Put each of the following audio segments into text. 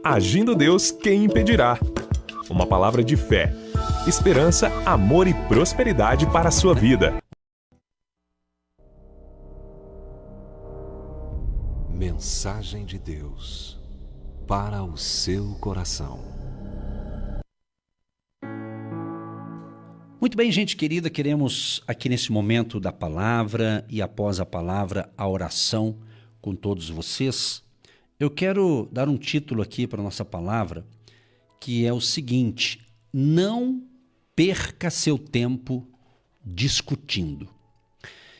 Agindo Deus, quem impedirá? Uma palavra de fé, esperança, amor e prosperidade para a sua vida. Mensagem de Deus para o seu coração. Muito bem, gente querida, queremos aqui nesse momento da palavra e após a palavra, a oração com todos vocês. Eu quero dar um título aqui para a nossa palavra, que é o seguinte: não perca seu tempo discutindo.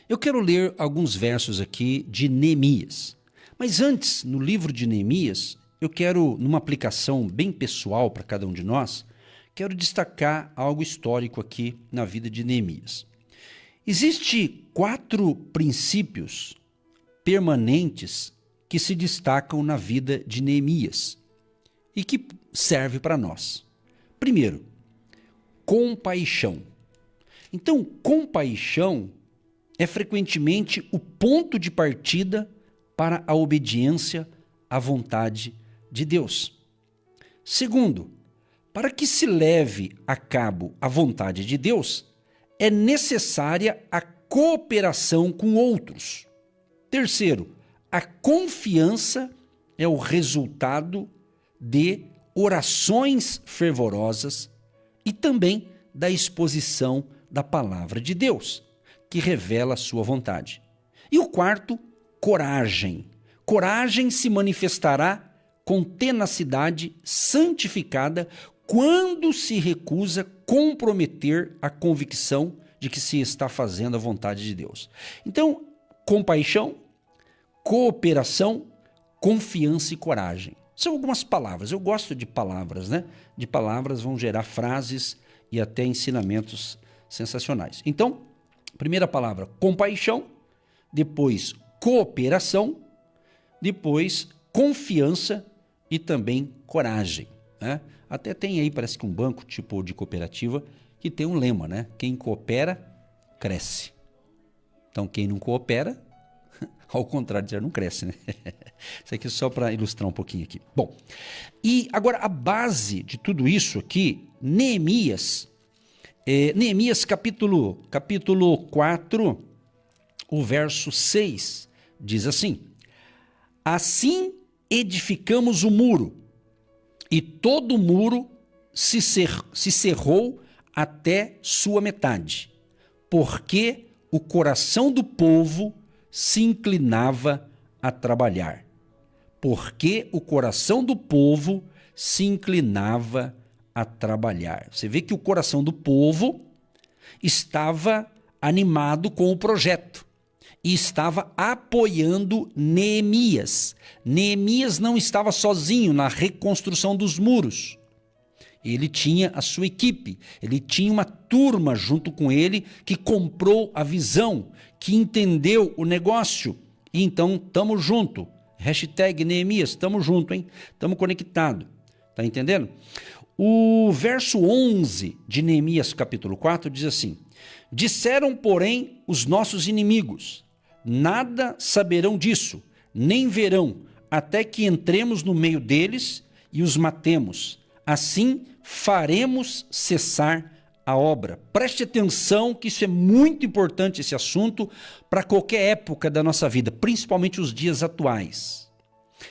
Eu quero ler alguns versos aqui de Neemias. Mas antes, no livro de Neemias, eu quero, numa aplicação bem pessoal para cada um de nós, quero destacar algo histórico aqui na vida de Neemias. Existem 4 princípios permanentes que se destacam na vida de Neemias e que serve para nós. Primeiro, compaixão. Então, compaixão é frequentemente o ponto de partida para a obediência à vontade de Deus. Segundo, para que se leve a cabo a vontade de Deus, é necessária a cooperação com outros. Terceiro, a confiança é o resultado de orações fervorosas e também da exposição da palavra de Deus, que revela a sua vontade. E o quarto, coragem. Coragem se manifestará com tenacidade santificada quando se recusa comprometer a convicção de que se está fazendo a vontade de Deus. Então, compaixão, cooperação, confiança e coragem. São algumas palavras. Eu gosto de palavras, né? De palavras vão gerar frases e até ensinamentos sensacionais. Então, primeira palavra, compaixão, depois cooperação, depois confiança e também coragem, né? Até tem aí, parece que um banco tipo de cooperativa que tem um lema, né? Quem coopera, cresce. Então, quem não coopera, ao contrário, já não cresce, né? Isso aqui é só para ilustrar um pouquinho aqui. Bom, e agora a base de tudo isso aqui, Neemias capítulo 4, o verso 6, diz assim: assim edificamos o muro, e todo o muro se cerrou até sua metade, porque o coração do povo se inclinava a trabalhar. Porque o coração do povo se inclinava a trabalhar. Você vê que o coração do povo estava animado com o projeto e estava apoiando Neemias. Neemias não estava sozinho na reconstrução dos muros. Ele tinha a sua equipe, ele tinha uma turma junto com ele que comprou a visão, que entendeu o negócio. E então, tamo junto. Hashtag Neemias, tamo junto, hein? Tamo conectado. Tá entendendo? O verso 11 de Neemias capítulo 4 diz assim: disseram, porém, os nossos inimigos, nada saberão disso, nem verão, até que entremos no meio deles e os matemos. Assim faremos cessar a obra. Preste atenção que isso é muito importante, esse assunto, para qualquer época da nossa vida, principalmente os dias atuais.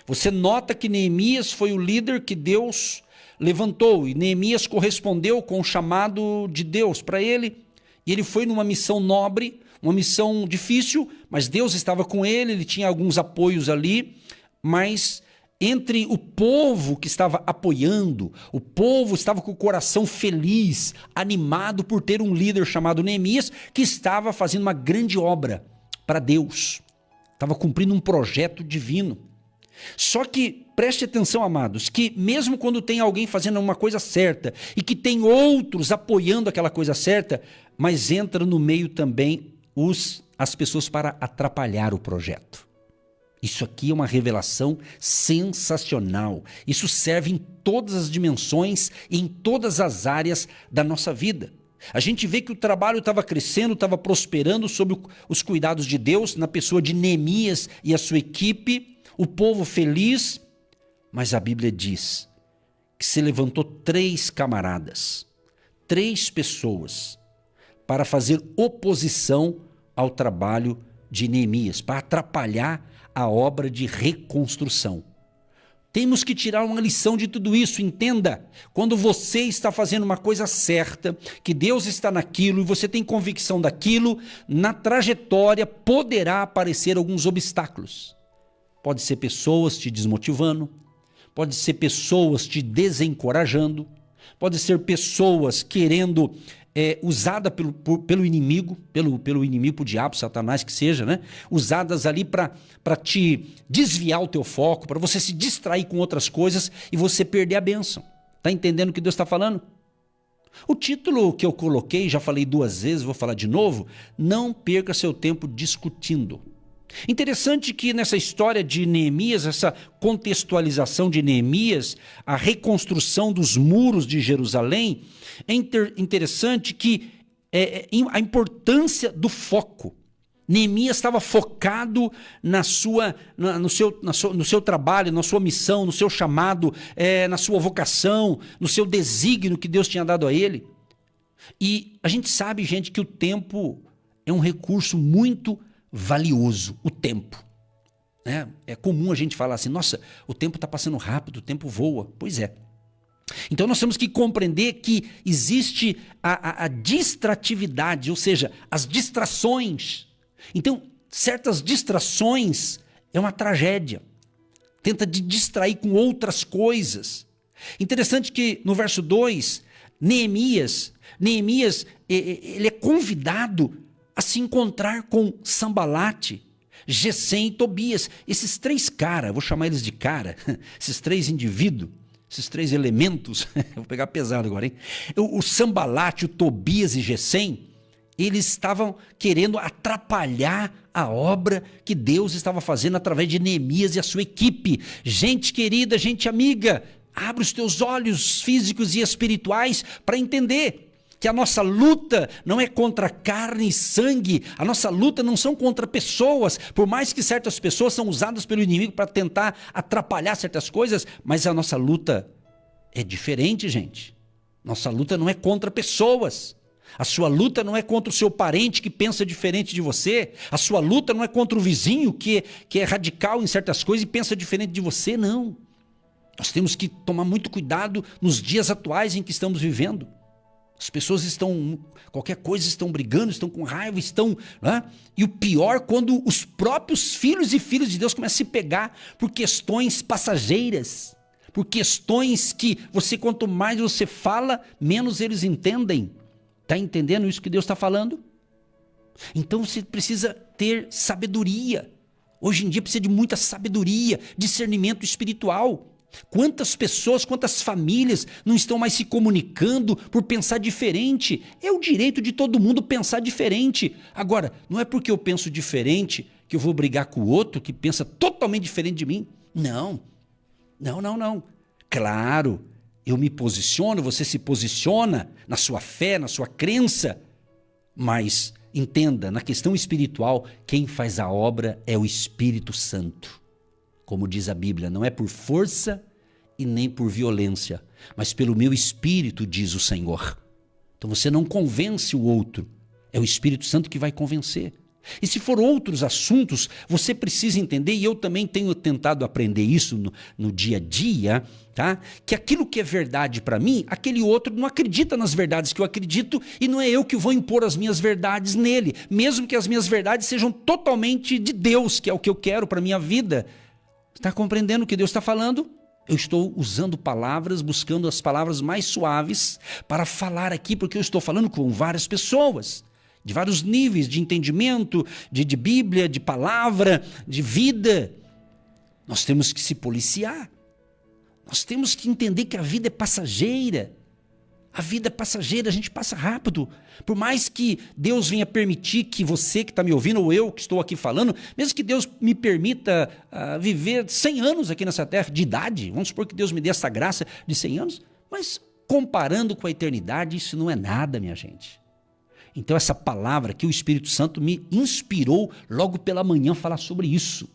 Você nota que Neemias foi o líder que Deus levantou, e Neemias correspondeu com o chamado de Deus para ele, e ele foi numa missão nobre, uma missão difícil, mas Deus estava com ele, ele tinha alguns apoios ali, mas entre o povo que estava apoiando, o povo estava com o coração feliz, animado por ter um líder chamado Neemias, que estava fazendo uma grande obra para Deus, estava cumprindo um projeto divino. Só que, preste atenção, amados, que mesmo quando tem alguém fazendo uma coisa certa e que tem outros apoiando aquela coisa certa, mas entra no meio também as pessoas para atrapalhar o projeto. Isso aqui é uma revelação sensacional. Isso serve em todas as dimensões e em todas as áreas da nossa vida. A gente vê que o trabalho estava crescendo, estava prosperando sob os cuidados de Deus, na pessoa de Neemias e a sua equipe, o povo feliz, Mas a Bíblia diz que se levantou 3 camaradas, 3 pessoas, para fazer oposição ao trabalho de Neemias, para atrapalhar a obra de reconstrução. Temos que tirar uma lição de tudo isso, entenda. Quando você está fazendo uma coisa certa, que Deus está naquilo e você tem convicção daquilo, na trajetória poderá aparecer alguns obstáculos. Pode ser pessoas te desmotivando, pode ser pessoas te desencorajando, pode ser pessoas querendo usada pelo inimigo, pelo inimigo, pro diabo, Satanás que seja, né? Usadas ali para te desviar o teu foco, para você se distrair com outras coisas e você perder a bênção. Tá entendendo o que Deus está falando? O título que eu coloquei, já falei 2 vezes, vou falar de novo, não perca seu tempo discutindo. Interessante que nessa história de Neemias, essa contextualização de Neemias, a reconstrução dos muros de Jerusalém, é interessante que a importância do foco. Neemias estava focado no seu trabalho, na sua missão, no seu chamado, na sua vocação, no seu desígnio que Deus tinha dado a ele. E a gente sabe, gente, que o tempo é um recurso muito valioso, o tempo. É comum a gente falar assim, nossa, o tempo está passando rápido, o tempo voa. Pois é. Então nós temos que compreender que existe a distratividade, ou seja, as distrações. Então, certas distrações é uma tragédia. Tenta te distrair com outras coisas. Interessante que no verso 2, Neemias, ele é convidado a se encontrar com Sambalate, Gesem e Tobias. Esses 3 caras, vou chamar eles de cara, esses 3 indivíduos, esses 3 elementos, vou pegar pesado agora, hein? O Sambalate, o Tobias e Gesem, eles estavam querendo atrapalhar a obra que Deus estava fazendo através de Neemias e a sua equipe. Gente querida, gente amiga, abre os teus olhos físicos e espirituais para entender que a nossa luta não é contra carne e sangue, a nossa luta não são contra pessoas, por mais que certas pessoas são usadas pelo inimigo para tentar atrapalhar certas coisas, mas a nossa luta é diferente, gente. Nossa luta não é contra pessoas. A sua luta não é contra o seu parente que pensa diferente de você. A sua luta não é contra o vizinho que é radical em certas coisas e pensa diferente de você, não. Nós temos que tomar muito cuidado nos dias atuais em que estamos vivendo. As pessoas qualquer coisa, estão brigando, estão com raiva, né? E o pior, quando os próprios filhos e filhas de Deus começam a se pegar por questões passageiras, por questões que quanto mais você fala, menos eles entendem. Está entendendo isso que Deus está falando? Então você precisa ter sabedoria. Hoje em dia precisa de muita sabedoria, discernimento espiritual. Quantas pessoas, quantas famílias não estão mais se comunicando por pensar diferente? É o direito de todo mundo pensar diferente. Agora, não é porque eu penso diferente que eu vou brigar com o outro que pensa totalmente diferente de mim. Não. Claro, eu me posiciono, você se posiciona na sua fé, na sua crença. Mas entenda, na questão espiritual, quem faz a obra é o Espírito Santo. Como diz a Bíblia, não é por força e nem por violência, mas pelo meu Espírito, diz o Senhor. Então você não convence o outro, é o Espírito Santo que vai convencer. E se for outros assuntos, você precisa entender, e eu também tenho tentado aprender isso no dia a dia, tá? Que aquilo que é verdade para mim, aquele outro não acredita nas verdades que eu acredito e não é eu que vou impor as minhas verdades nele, mesmo que as minhas verdades sejam totalmente de Deus, que é o que eu quero para a minha vida. Está compreendendo o que Deus está falando? Eu estou usando palavras, buscando as palavras mais suaves para falar aqui, porque eu estou falando com várias pessoas, de vários níveis de entendimento, de Bíblia, de palavra, de vida. Nós temos que se policiar. Nós temos que entender que a vida é passageira. A vida é passageira, a gente passa rápido. Por mais que Deus venha permitir que você que está me ouvindo, ou eu que estou aqui falando, mesmo que Deus me permita viver 100 anos aqui nessa terra de idade, vamos supor que Deus me dê essa graça de 100 anos, mas comparando com a eternidade, isso não é nada, minha gente. Então essa palavra que o Espírito Santo me inspirou logo pela manhã falar sobre isso.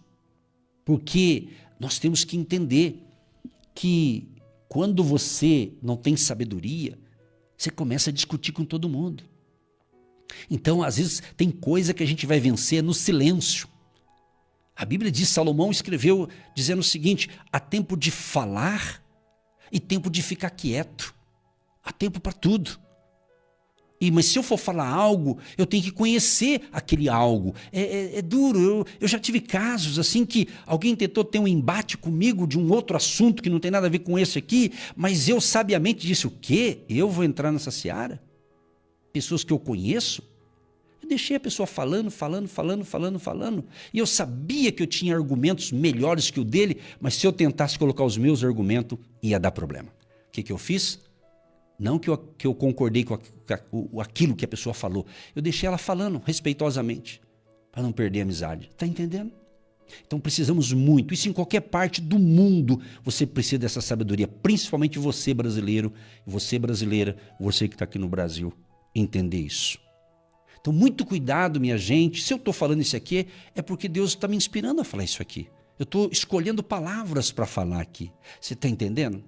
Porque nós temos que entender que quando você não tem sabedoria, você começa a discutir com todo mundo. Então, às vezes, tem coisa que a gente vai vencer no silêncio. A Bíblia diz, Salomão escreveu dizendo o seguinte: há tempo de falar e tempo de ficar quieto. Há tempo para tudo. Mas se eu for falar algo, eu tenho que conhecer aquele algo. É duro. Eu já tive casos assim que alguém tentou ter um embate comigo de um outro assunto que não tem nada a ver com esse aqui, mas eu sabiamente disse: o quê? Eu vou entrar nessa seara? Pessoas que eu conheço? Eu deixei a pessoa falando. E eu sabia que eu tinha argumentos melhores que o dele, mas se eu tentasse colocar os meus argumentos, ia dar problema. O que eu fiz? Não que eu concordei com aquilo que a pessoa falou. Eu deixei ela falando respeitosamente, para não perder a amizade. Está entendendo? Então precisamos muito. Isso em qualquer parte do mundo você precisa dessa sabedoria. Principalmente você brasileiro, você brasileira, você que está aqui no Brasil, entender isso. Então muito cuidado, minha gente. Se eu estou falando isso aqui, é porque Deus está me inspirando a falar isso aqui. Eu estou escolhendo palavras para falar aqui. Você está entendendo?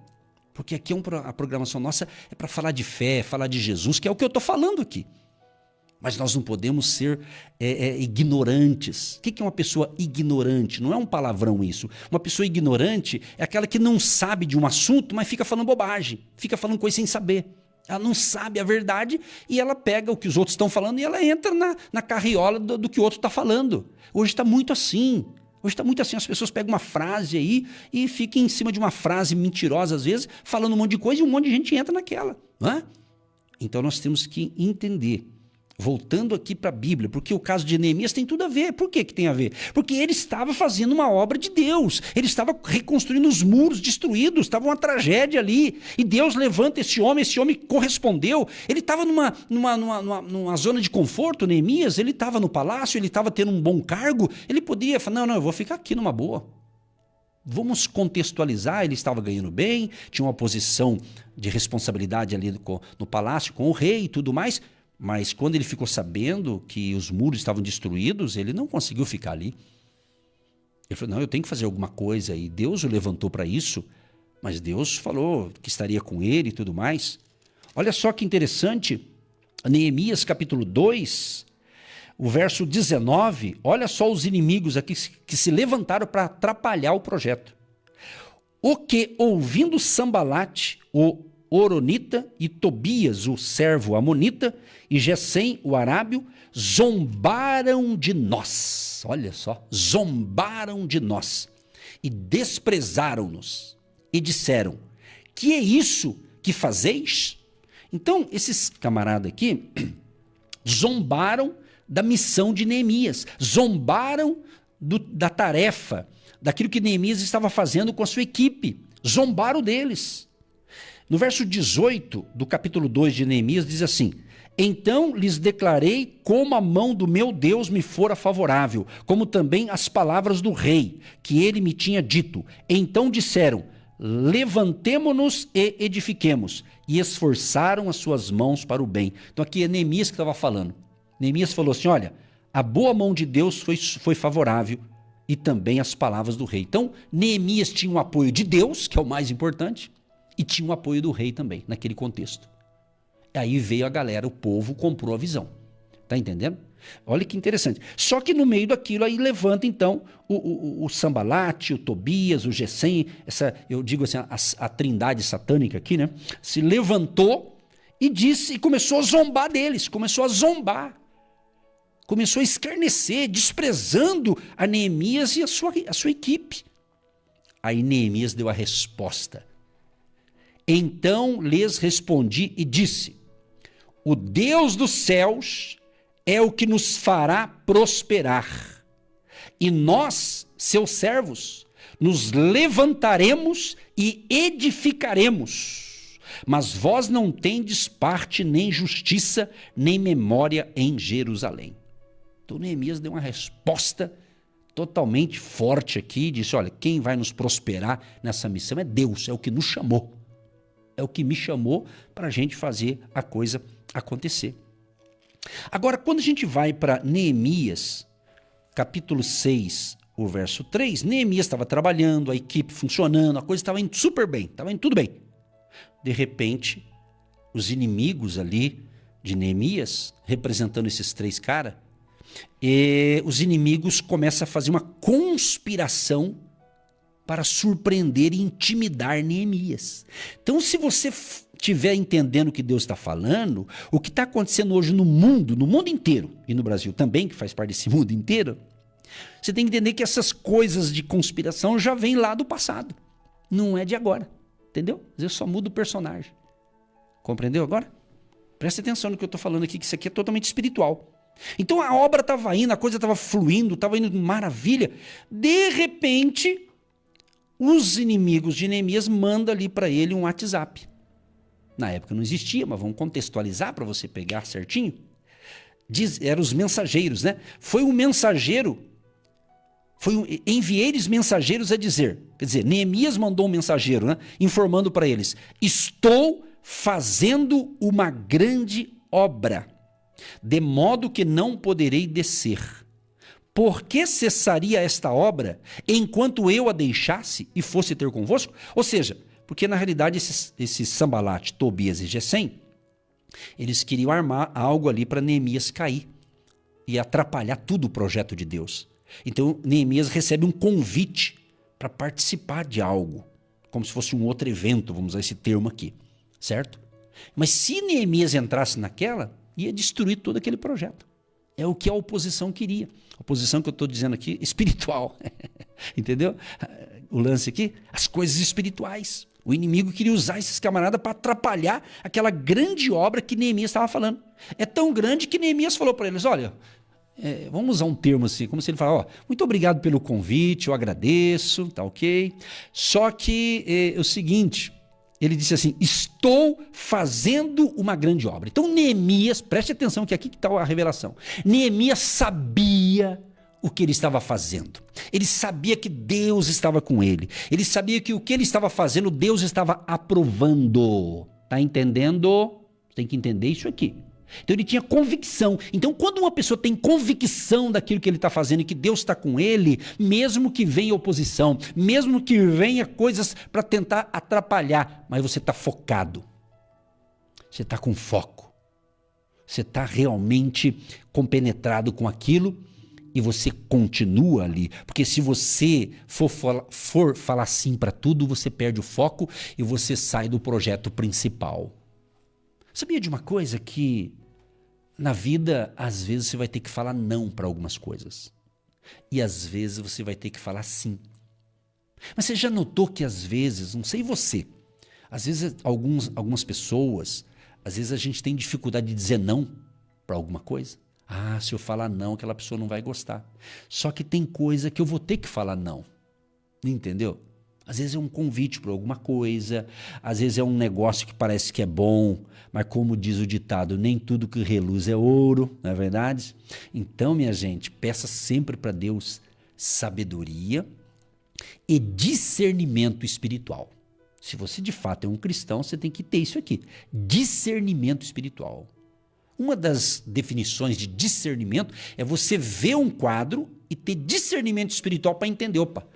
Porque aqui a programação nossa é para falar de fé, falar de Jesus, que é o que eu estou falando aqui. Mas nós não podemos ser ignorantes. O que é uma pessoa ignorante? Não é um palavrão isso. Uma pessoa ignorante é aquela que não sabe de um assunto, mas fica falando bobagem, fica falando coisa sem saber. Ela não sabe a verdade e ela pega o que os outros estão falando e ela entra na carriola do que o outro está falando. Hoje está muito assim. Hoje está muito assim, as pessoas pegam uma frase aí e ficam em cima de uma frase mentirosa, às vezes, falando um monte de coisa e um monte de gente entra naquela. Não é? Então nós temos que entender, voltando aqui para a Bíblia, porque o caso de Neemias tem tudo a ver. Por que tem a ver? Porque ele estava fazendo uma obra de Deus, ele estava reconstruindo os muros destruídos, estava uma tragédia ali, e Deus levanta esse homem correspondeu, ele estava numa zona de conforto, Neemias, ele estava no palácio, ele estava tendo um bom cargo, ele podia falar, não, eu vou ficar aqui numa boa. Vamos contextualizar, ele estava ganhando bem, tinha uma posição de responsabilidade ali no palácio com o rei e tudo mais. Mas quando ele ficou sabendo que os muros estavam destruídos, ele não conseguiu ficar ali. Ele falou, não, eu tenho que fazer alguma coisa. E Deus o levantou para isso, mas Deus falou que estaria com ele e tudo mais. Olha só que interessante, Neemias capítulo 2, o verso 19, olha só os inimigos aqui que se levantaram para atrapalhar o projeto. O que, ouvindo Sambalate, o Horonita, e Tobias, o servo amonita, e Gesem, o arábio, zombaram de nós. Olha só, zombaram de nós e desprezaram-nos e disseram, que é isso que fazeis? Então, esses camaradas aqui zombaram da missão de Neemias, zombaram da tarefa, daquilo que Neemias estava fazendo com a sua equipe, zombaram deles. No verso 18 do capítulo 2 de Neemias diz assim, então lhes declarei como a mão do meu Deus me fora favorável, como também as palavras do rei, que ele me tinha dito. Então disseram, levantemo-nos e edifiquemos, e esforçaram as suas mãos para o bem. Então aqui é Neemias que estava falando. Neemias falou assim, olha, a boa mão de Deus foi favorável, e também as palavras do rei. Então Neemias tinha o apoio de Deus, que é o mais importante, e tinha o apoio do rei também, naquele contexto. Aí veio a galera, o povo comprou a visão. Tá entendendo? Olha que interessante. Só que no meio daquilo aí levanta então o Sambalate, o Tobias, o Gesem, eu digo assim, a trindade satânica aqui, né? Se levantou e disse, e começou a zombar deles, começou a zombar. Começou a escarnecer, desprezando a Neemias e a sua equipe. Aí Neemias deu a resposta. Então lhes respondi e disse, o Deus dos céus é o que nos fará prosperar. E nós, seus servos, nos levantaremos e edificaremos. Mas vós não tendes parte, nem justiça, nem memória em Jerusalém. Então Neemias deu uma resposta totalmente forte aqui, disse, olha, quem vai nos prosperar nessa missão é Deus, é o que nos chamou. É o que me chamou para a gente fazer a coisa acontecer. Agora, quando a gente vai para Neemias, capítulo 6, o verso 3, Neemias estava trabalhando, a equipe funcionando, a coisa estava indo super bem, estava indo tudo bem. De repente, os inimigos ali de Neemias, representando esses 3 caras, os inimigos começam a fazer uma conspiração para surpreender e intimidar Neemias. Então, se você estiver entendendo o que Deus está falando, o que está acontecendo hoje no mundo inteiro, e no Brasil também, que faz parte desse mundo inteiro, você tem que entender que essas coisas de conspiração já vêm lá do passado. Não é de agora. Entendeu? Às vezes só muda o personagem. Compreendeu agora? Presta atenção no que eu estou falando aqui, que isso aqui é totalmente espiritual. Então a obra estava indo, a coisa estava fluindo, estava indo maravilha. De repente, os inimigos de Neemias mandam ali para ele um WhatsApp. Na época não existia, mas vamos contextualizar para você pegar certinho. Eram os mensageiros, né? Foi um mensageiro, enviei-lhes mensageiros a dizer, quer dizer, Neemias mandou um mensageiro, né? Informando para eles, estou fazendo uma grande obra, de modo que não poderei descer. Por que cessaria esta obra enquanto eu a deixasse e fosse ter convosco? Ou seja, porque na realidade esses Sambalate, Tobias e Gesem, eles queriam armar algo ali para Neemias cair e atrapalhar tudo o projeto de Deus. Então Neemias recebe um convite para participar de algo, como se fosse um outro evento, vamos usar esse termo aqui, certo? Mas se Neemias entrasse naquela, ia destruir todo aquele projeto. É o que a oposição queria. A oposição que eu estou dizendo aqui, espiritual. Entendeu? O lance aqui, as coisas espirituais. O inimigo queria usar esses camaradas para atrapalhar aquela grande obra que Neemias estava falando. É tão grande que Neemias falou para eles, olha, vamos usar um termo assim, como se ele falasse, muito obrigado pelo convite, eu agradeço, tá ok? Só que é o seguinte, ele disse assim, estou fazendo uma grande obra. Então Neemias, preste atenção que aqui que está a revelação. Neemias sabia o que ele estava fazendo. Ele sabia que Deus estava com ele. Ele sabia que o que ele estava fazendo, Deus estava aprovando. Tá entendendo? Tem que entender isso aqui. Então ele tinha convicção. Então quando uma pessoa tem convicção daquilo que ele está fazendo e que Deus está com ele, mesmo que venha oposição, mesmo que venha coisas para tentar atrapalhar, mas você está focado. Você está com foco. Você está realmente compenetrado com aquilo e você continua ali. Porque se você for falar sim para tudo, você perde o foco e você sai do projeto principal. Sabia de uma coisa que na vida, às vezes você vai ter que falar não para algumas coisas. E às vezes você vai ter que falar sim. Mas você já notou que às vezes, não sei você, às vezes algumas pessoas, às vezes a gente tem dificuldade de dizer não para alguma coisa. Ah, se eu falar não, aquela pessoa não vai gostar. Só que tem coisa que eu vou ter que falar não. Entendeu? Às vezes é um convite para alguma coisa, às vezes é um negócio que parece que é bom, mas como diz o ditado, nem tudo que reluz é ouro, não é verdade? Então, minha gente, peça sempre para Deus sabedoria e discernimento espiritual. Se você de fato é um cristão, você tem que ter isso aqui, discernimento espiritual. Uma das definições de discernimento é você ver um quadro e ter discernimento espiritual para entender, opa,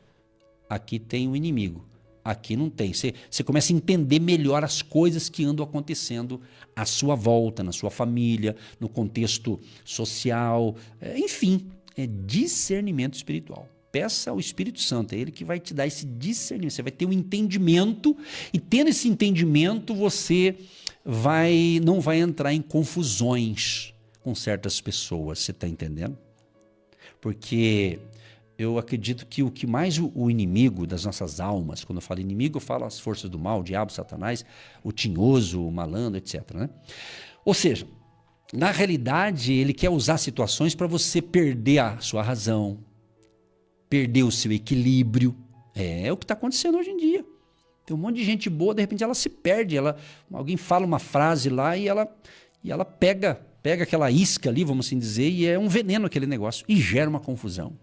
aqui tem um inimigo, aqui não tem. Você começa a entender melhor as coisas que andam acontecendo à sua volta, na sua família, no contexto social, enfim, é discernimento espiritual. Peça ao Espírito Santo, é Ele que vai te dar esse discernimento, você vai ter um entendimento e tendo esse entendimento você não vai entrar em confusões com certas pessoas, você está entendendo? Porque eu acredito que o que mais o inimigo das nossas almas, quando eu falo inimigo, eu falo as forças do mal, o diabo, Satanás, o tinhoso, o malandro, etc. Né? Ou seja, na realidade, ele quer usar situações para você perder a sua razão, perder o seu equilíbrio. É o que está acontecendo hoje em dia. Tem um monte de gente boa, de repente ela se perde, alguém fala uma frase lá e ela pega aquela isca ali, vamos assim dizer, e é um veneno aquele negócio, e gera uma confusão.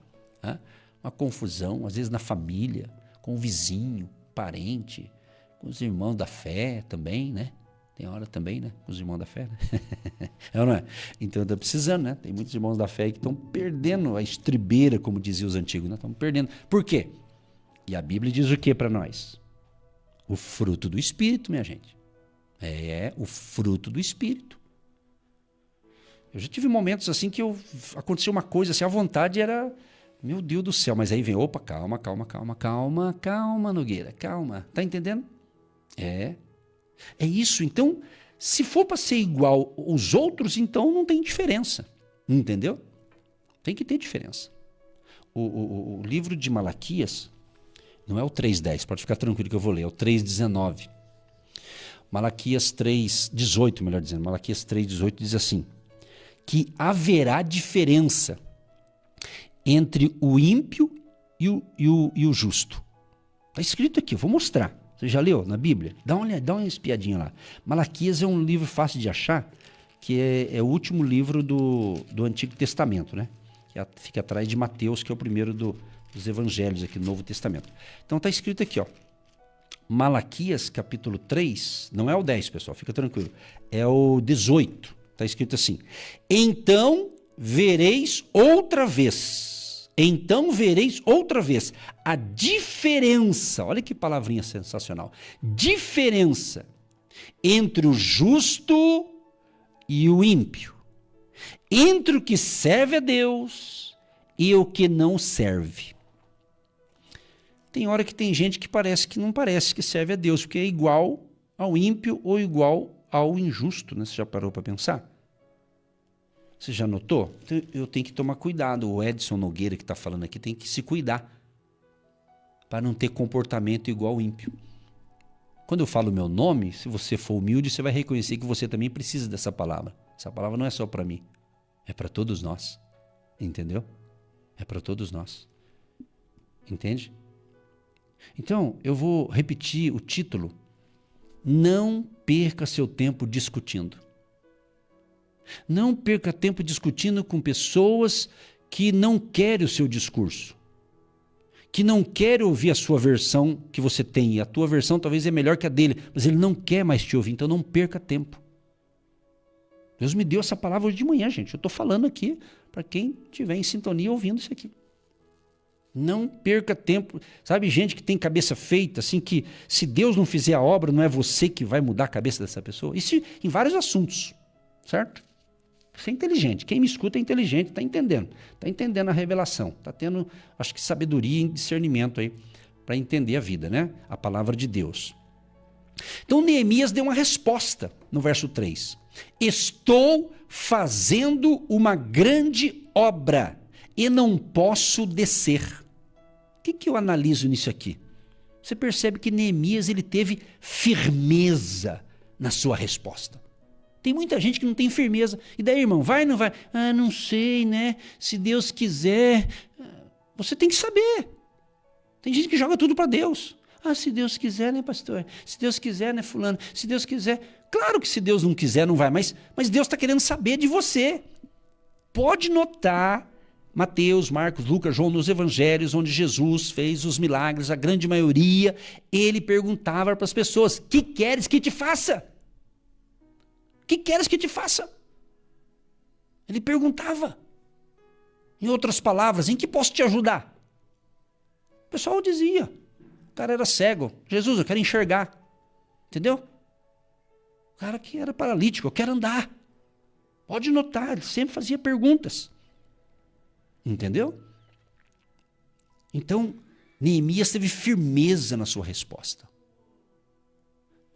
Né? Uma confusão, às vezes na família, com o vizinho, parente, com os irmãos da fé também, né? Tem hora também, né? Os irmãos da fé, né? É ou não é? Então está precisando, né? Tem muitos irmãos da fé que estão perdendo a estribeira, como diziam os antigos, né? Estão perdendo. Por quê? E a Bíblia diz o que para nós? O fruto do Espírito, minha gente. É o fruto do Espírito. Eu já tive momentos assim que aconteceu uma coisa assim, a vontade era, meu Deus do céu, mas aí vem, opa, calma, Nogueira, calma. Tá entendendo? É isso. Então, se for para ser igual aos outros, então não tem diferença. Entendeu? Tem que ter diferença. O livro de Malaquias, não é o 3:10, pode ficar tranquilo que eu vou ler, é o 3:19. Malaquias 3:18, melhor dizendo. Malaquias 3:18 diz assim, que haverá diferença entre o ímpio e o justo. Está escrito aqui, eu vou mostrar. Você já leu na Bíblia? Dá uma espiadinha lá. Malaquias é um livro fácil de achar, que é o último livro do Antigo Testamento, né? Que fica atrás de Mateus, que é o primeiro dos evangelhos aqui do Novo Testamento. Então está escrito aqui, ó. Malaquias capítulo 3, não é o 10, pessoal, fica tranquilo. É o 18. Está escrito assim, então vereis outra vez a diferença, olha que palavrinha sensacional, diferença entre o justo e o ímpio, entre o que serve a Deus e o que não serve. Tem hora que tem gente que não parece que serve a Deus, porque é igual ao ímpio ou igual ao injusto, né? Você já parou para pensar? Você já notou? Então, eu tenho que tomar cuidado. O Edson Nogueira que está falando aqui tem que se cuidar para não ter comportamento igual ao ímpio. Quando eu falo meu nome, se você for humilde, você vai reconhecer que você também precisa dessa palavra. Essa palavra não é só para mim, é para todos nós. Entendeu? É para todos nós. Entende? Então, eu vou repetir o título. Não perca seu tempo discutindo. Não perca tempo discutindo com pessoas que não querem o seu discurso, que não querem ouvir a sua versão que você tem. A tua versão talvez é melhor que a dele, mas ele não quer mais te ouvir, então não perca tempo. Deus me deu essa palavra hoje de manhã, gente. Eu estou falando aqui para quem estiver em sintonia ouvindo isso aqui. Não perca tempo. Sabe, gente que tem cabeça feita, assim, que se Deus não fizer a obra, não é você que vai mudar a cabeça dessa pessoa. Isso em vários assuntos, certo? Você é inteligente. Quem me escuta é inteligente, está entendendo. Está entendendo a revelação. Está tendo, acho que, sabedoria e discernimento aí para entender a vida, né? A palavra de Deus. Então, Neemias deu uma resposta no verso 3. Estou fazendo uma grande obra e não posso descer. O que eu analiso nisso aqui? Você percebe que Neemias ele teve firmeza na sua resposta. Tem muita gente que não tem firmeza. E daí, irmão, vai ou não vai? Ah, não sei, né? Se Deus quiser. Você tem que saber. Tem gente que joga tudo para Deus. Ah, se Deus quiser, né, pastor? Se Deus quiser, né, fulano? Se Deus quiser. Claro que se Deus não quiser, não vai. Mas Deus está querendo saber de você. Pode notar Mateus, Marcos, Lucas, João, nos evangelhos, onde Jesus fez os milagres, a grande maioria, ele perguntava para as pessoas, que queres que te faça? Que queres que te faça? Ele perguntava. Em outras palavras, em que posso te ajudar? O pessoal dizia. O cara era cego. Jesus, eu quero enxergar. Entendeu? O cara que era paralítico, eu quero andar. Pode notar, ele sempre fazia perguntas. Entendeu? Então, Neemias teve firmeza na sua resposta.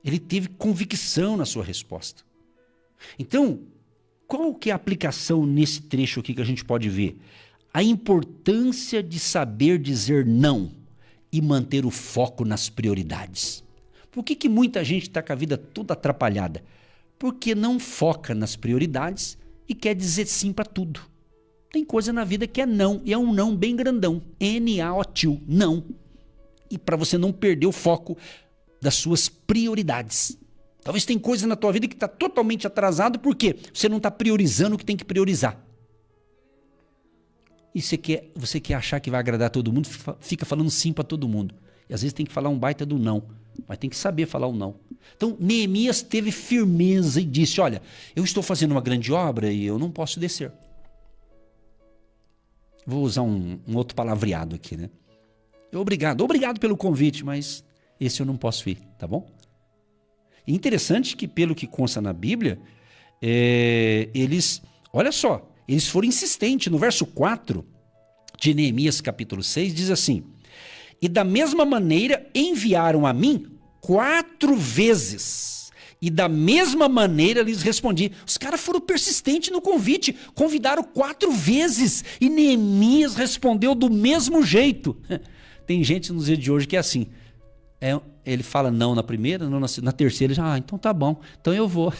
Ele teve convicção na sua resposta. Então, qual que é a aplicação nesse trecho aqui que a gente pode ver? A importância de saber dizer não e manter o foco nas prioridades. Por que muita gente está com a vida toda atrapalhada? Porque não foca nas prioridades e quer dizer sim para tudo. Tem coisa na vida que é não, e é um não bem grandão. N-A-O-T-I-O, não. E para você não perder o foco das suas prioridades. Talvez tem coisa na tua vida que está totalmente atrasado porque você não está priorizando o que tem que priorizar. E você quer achar que vai agradar todo mundo, fica falando sim para todo mundo. E às vezes tem que falar um baita do não, mas tem que saber falar o não. Então, Neemias teve firmeza e disse, olha, eu estou fazendo uma grande obra e eu não posso descer. Vou usar um outro palavreado aqui, né? Obrigado pelo convite, mas esse eu não posso ir, tá bom? E interessante que, pelo que consta na Bíblia, eles foram insistentes. No verso 4 de Neemias capítulo 6, diz assim, e da mesma maneira enviaram a mim 4 vezes. E da mesma maneira lhes respondi. Os caras foram persistentes no convite, convidaram 4 vezes. E Neemias respondeu do mesmo jeito. Tem gente nos dias de hoje que é assim. Ele fala não na primeira, não na terceira, ele já, então tá bom, então eu vou.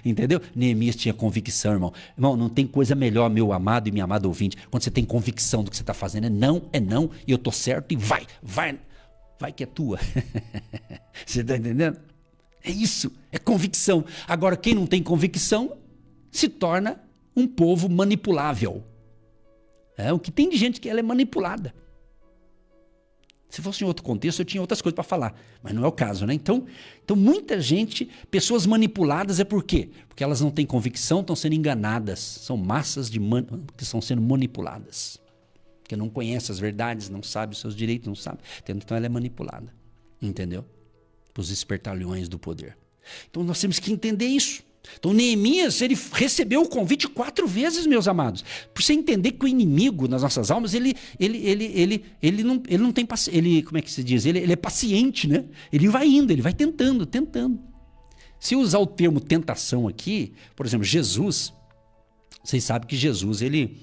Entendeu? Neemias tinha convicção, irmão. Irmão, não tem coisa melhor, meu amado e minha amada ouvinte, quando você tem convicção do que você está fazendo. É não, e eu tô certo, e vai que é tua. Você está entendendo? É isso, é convicção. Agora, quem não tem convicção se torna um povo manipulável. O que tem de gente que ela é manipulada. Se fosse em outro contexto, eu tinha outras coisas para falar, mas não é o caso, né? Então muita gente, pessoas manipuladas é por quê? Porque elas não têm convicção, estão sendo enganadas. São massas que estão sendo manipuladas. Porque não conhece as verdades, não sabe os seus direitos, não sabe. Então ela é manipulada, entendeu? Os espertalhões do poder. Então nós temos que entender isso. Então Neemias, ele recebeu o convite 4 vezes, meus amados. Por você entender que o inimigo nas nossas almas, ele não tem paciência, como é que se diz? Ele é paciente, né? Ele vai indo, ele vai tentando. Se usar o termo tentação aqui, por exemplo, Jesus, vocês sabem que Jesus, ele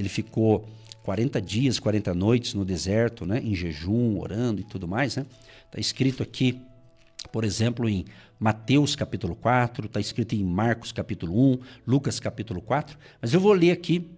ficou 40 dias, 40 noites no deserto, né? Em jejum, orando e tudo mais, né? Está escrito aqui, por exemplo, em Mateus capítulo 4, está escrito em Marcos capítulo 1, Lucas capítulo 4, mas eu vou ler aqui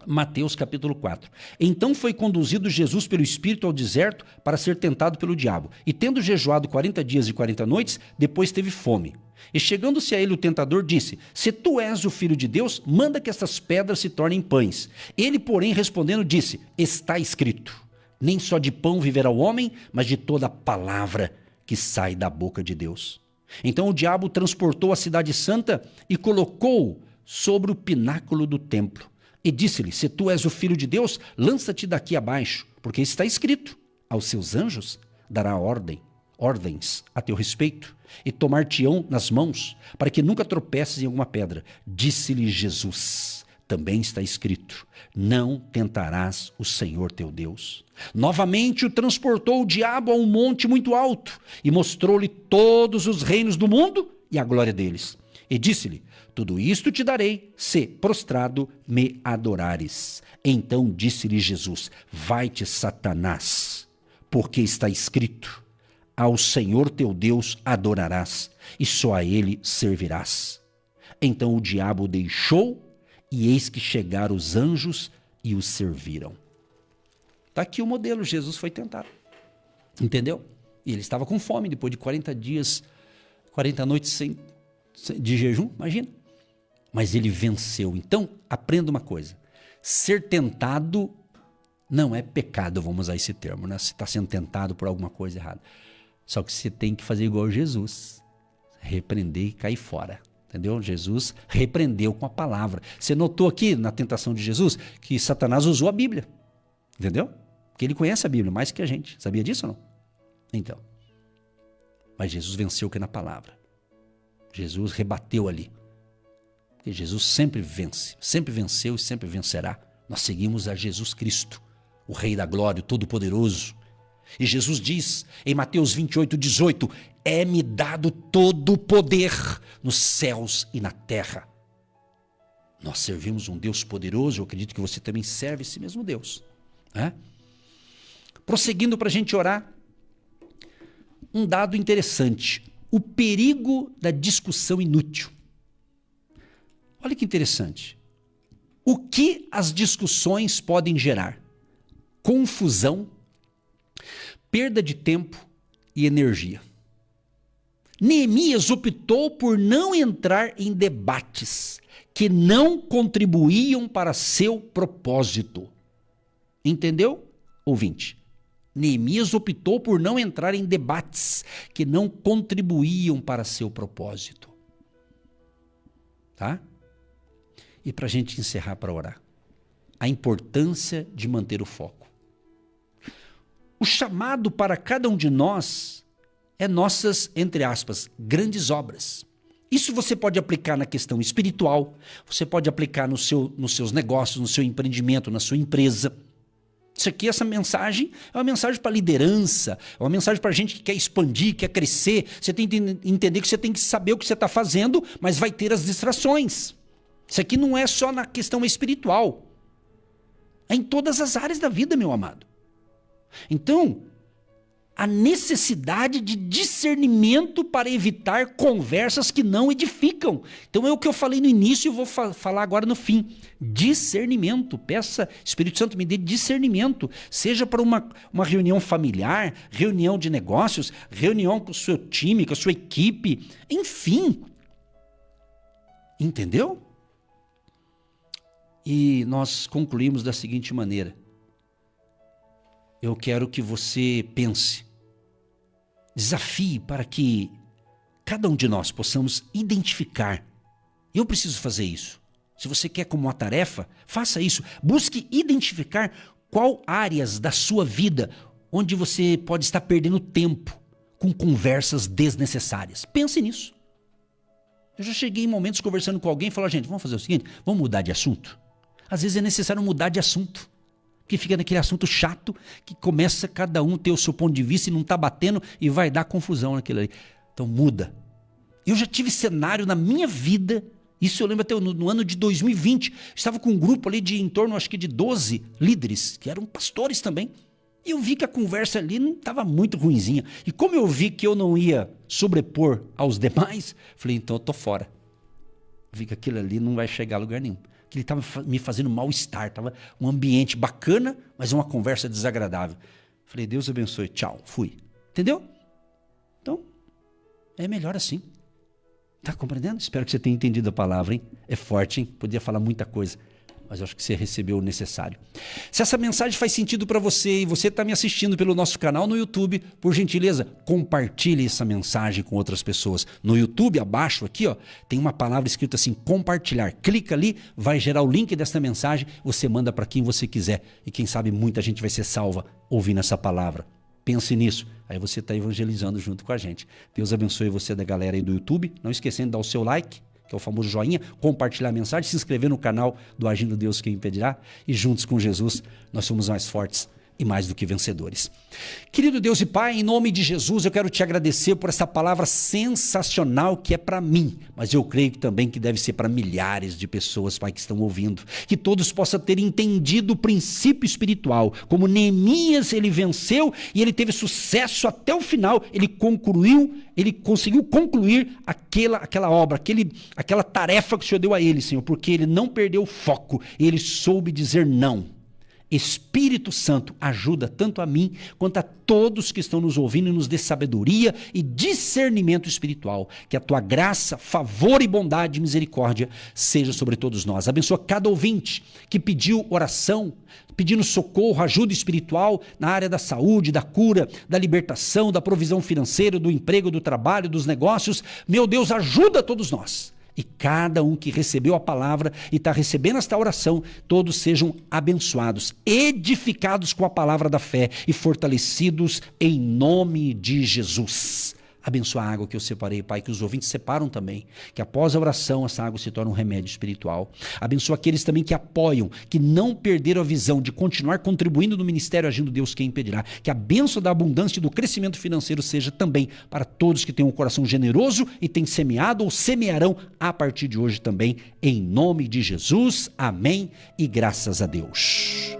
Mateus capítulo 4. Então foi conduzido Jesus pelo Espírito ao deserto para ser tentado pelo diabo. E tendo jejuado 40 dias e 40 noites, depois teve fome. E chegando-se a ele o tentador disse, se tu és o Filho de Deus, manda que estas pedras se tornem pães. Ele, porém, respondendo, disse, está escrito, nem só de pão viverá o homem, mas de toda a palavra que sai da boca de Deus. Então o diabo transportou a cidade santa e colocou-o sobre o pináculo do templo. E disse-lhe, se tu és o Filho de Deus, lança-te daqui abaixo, porque está escrito, aos seus anjos dará ordens a teu respeito, e tomar-te-ão nas mãos, para que nunca tropeces em alguma pedra. Disse-lhe Jesus, também está escrito, não tentarás o Senhor teu Deus. Novamente o transportou o diabo a um monte muito alto, e mostrou-lhe todos os reinos do mundo e a glória deles. E disse-lhe, tudo isto te darei, se prostrado me adorares. Então disse-lhe Jesus, vai-te, Satanás, porque está escrito, ao Senhor teu Deus adorarás, e só a ele servirás. Então o diabo o deixou, e eis que chegaram os anjos e os serviram. Está aqui o modelo, Jesus foi tentado. Entendeu? E ele estava com fome, depois de 40 dias, 40 noites de jejum, imagina. Mas ele venceu. Então, aprenda uma coisa. Ser tentado não é pecado, vamos usar esse termo, né? Se está sendo tentado por alguma coisa errada. Só que você tem que fazer igual Jesus. Repreender e cair fora. Entendeu? Jesus repreendeu com a palavra. Você notou aqui na tentação de Jesus que Satanás usou a Bíblia. Entendeu? Porque ele conhece a Bíblia mais que a gente. Sabia disso ou não? Então. Mas Jesus venceu que na palavra. Jesus rebateu ali. Porque Jesus sempre vence. Sempre venceu e sempre vencerá. Nós seguimos a Jesus Cristo, o Rei da Glória, o Todo-Poderoso. E Jesus diz em Mateus 28:18, é-me dado todo o poder nos céus e na terra. Nós servimos um Deus poderoso, eu acredito que você também serve esse mesmo Deus. Prosseguindo para a gente orar, um dado interessante, o perigo da discussão inútil. Olha que interessante. O que as discussões podem gerar? Confusão, perda de tempo e energia. Neemias optou por não entrar em debates que não contribuíam para seu propósito. Entendeu, ouvinte? Neemias optou por não entrar em debates que não contribuíam para seu propósito. Tá? E para a gente encerrar para orar, a importância de manter o foco. O chamado para cada um de nós é nossas, entre aspas, grandes obras. Isso você pode aplicar na questão espiritual, você pode aplicar nos seus negócios, no seu empreendimento, na sua empresa. Isso aqui, essa mensagem, é uma mensagem para liderança, é uma mensagem para gente que quer expandir, quer crescer. Você tem que entender que você tem que saber o que você está fazendo, mas vai ter as distrações. Isso aqui não é só na questão espiritual. É em todas as áreas da vida, meu amado. Então, a necessidade de discernimento para evitar conversas que não edificam. Então é o que eu falei no início e vou falar agora no fim. Discernimento. Peça, Espírito Santo, me dê discernimento. Seja para uma reunião familiar, reunião de negócios, reunião com o seu time, com a sua equipe, enfim. Entendeu? E nós concluímos da seguinte maneira. Eu quero que você pense, desafie para que cada um de nós possamos identificar. Eu preciso fazer isso. Se você quer como uma tarefa, faça isso. Busque identificar qual áreas da sua vida onde você pode estar perdendo tempo com conversas desnecessárias. Pense nisso. Eu já cheguei em momentos conversando com alguém e falei, gente, vamos fazer o seguinte, vamos mudar de assunto. Às vezes é necessário mudar de assunto. Que fica naquele assunto chato, que começa cada um ter o seu ponto de vista e não está batendo e vai dar confusão naquilo ali. Então muda. Eu já tive cenário na minha vida, isso eu lembro até no ano de 2020, estava com um grupo ali de em torno, acho que de 12 líderes, que eram pastores também, e eu vi que a conversa ali não estava muito ruinzinha. E como eu vi que eu não ia sobrepor aos demais, falei, então eu tô fora. Vi que aquilo ali não vai chegar a lugar nenhum. Que ele estava me fazendo mal-estar, estava um ambiente bacana, mas uma conversa desagradável. Falei, Deus abençoe, tchau, fui. Entendeu? Então, é melhor assim. Tá compreendendo? Espero que você tenha entendido a palavra, hein? É forte, hein? Podia falar muita coisa, mas eu acho que você recebeu o necessário. Se essa mensagem faz sentido para você e você está me assistindo pelo nosso canal no YouTube, por gentileza, compartilhe essa mensagem com outras pessoas. No YouTube, abaixo aqui, ó, tem uma palavra escrita assim, compartilhar. Clica ali, vai gerar o link dessa mensagem, você manda para quem você quiser. E quem sabe muita gente vai ser salva ouvindo essa palavra. Pense nisso. Aí você está evangelizando junto com a gente. Deus abençoe você da galera aí do YouTube. Não esquecendo de dar o seu like, que é o famoso joinha, compartilhar a mensagem, se inscrever no canal do Agindo Deus Quem Impedirá. E juntos com Jesus, nós somos mais fortes e mais do que vencedores. Querido Deus e Pai, em nome de Jesus, eu quero te agradecer por essa palavra sensacional que é para mim, mas eu creio que também que deve ser para milhares de pessoas, Pai, que estão ouvindo. Que todos possam ter entendido o princípio espiritual, como Neemias ele venceu e ele teve sucesso até o final, ele conseguiu concluir aquela obra, aquela tarefa que o Senhor deu a ele, Senhor, porque ele não perdeu o foco, ele soube dizer não. Espírito Santo, ajuda tanto a mim quanto a todos que estão nos ouvindo e nos dê sabedoria e discernimento espiritual. Que a tua graça, favor e bondade e misericórdia seja sobre todos nós. Abençoa cada ouvinte que pediu oração, pedindo socorro, ajuda espiritual na área da saúde, da cura, da libertação, da provisão financeira, do emprego, do trabalho, dos negócios. Meu Deus, ajuda todos nós. E cada um que recebeu a palavra e está recebendo esta oração, todos sejam abençoados, edificados com a palavra da fé e fortalecidos em nome de Jesus. Abençoa a água que eu separei, Pai, que os ouvintes separam também, que após a oração essa água se torne um remédio espiritual. Abençoa aqueles também que apoiam, que não perderam a visão de continuar contribuindo no ministério Agindo Deus Quem Impedirá. Que a bênção da abundância e do crescimento financeiro seja também para todos que têm um coração generoso e têm semeado ou semearão a partir de hoje também, em nome de Jesus. Amém e graças a Deus.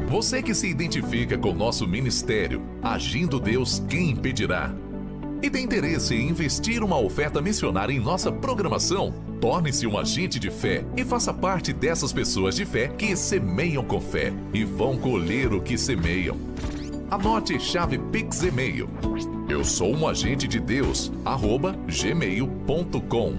Você que se identifica com nosso ministério, Agindo Deus Quem Impedirá, e tem interesse em investir uma oferta missionária em nossa programação, torne-se um agente de fé e faça parte dessas pessoas de fé que semeiam com fé e vão colher o que semeiam. Anote chave Pix e-mail. Eu sou um agente de Deus, @gmail.com.